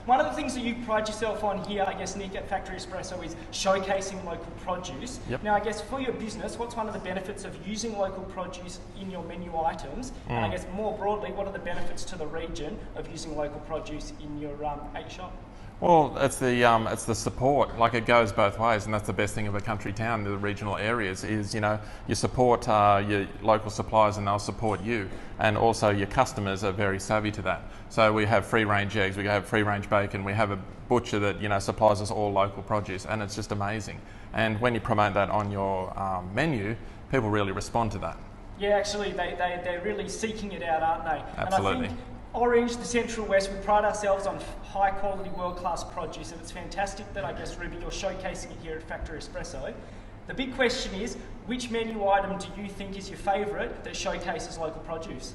One of the things that you pride yourself on here, I guess, Nick, at Factory Espresso is showcasing local produce. Yep. Now, I guess for your business, what's one of the benefits of using local produce in your menu items? And I guess more broadly, what are the benefits to the region of using local produce in your shop? Well, it's the support. Like, it goes both ways, and that's the best thing of a country town. The regional areas is, you support your local suppliers, and they'll support you. And also, your customers are very savvy to that. So we have free range eggs, we have free range bacon, we have a butcher that supplies us all local produce, and it's just amazing. And when you promote that on your menu, people really respond to that. Yeah, actually, they're really seeking it out, aren't they? Absolutely. And I think Orange, the Central West, we pride ourselves on high quality, world class produce, and it's fantastic that, I guess, Ruby, you're showcasing it here at Factory Espresso. The big question is, which menu item do you think is your favourite that showcases local produce?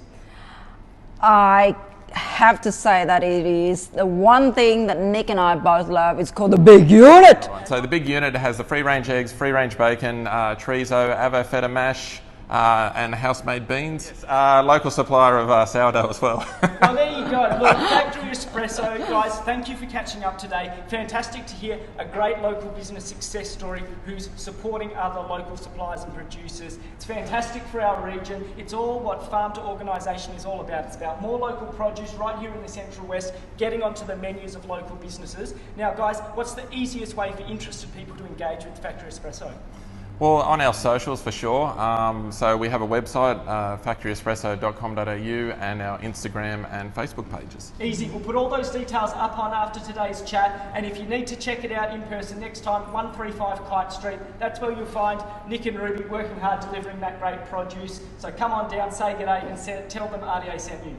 I have to say that it is the one thing that Nick and I both love. It's called the big unit. So the big unit has the free range eggs, free range bacon, chorizo, avo feta mash, and house-made beans. Yes. Local supplier of sourdough as well. Well, there you go. Look, Factory Espresso, guys, thank you for catching up today. Fantastic to hear a great local business success story who's supporting other local suppliers and producers. It's fantastic for our region. It's all what farm to organisation is all about. It's about more local produce right here in the Central West, getting onto the menus of local businesses. Now, guys, what's the easiest way for interested people to engage with Factory Espresso? Well, on our socials for sure. So we have a website, factoryespresso.com.au, and our Instagram and Facebook pages. Easy. We'll put all those details up on after today's chat. And if you need to check it out in person next time, 135 Kite Street. That's where you'll find Nick and Ruby working hard delivering that great produce. So come on down, say g'day, and tell them RDA sent you.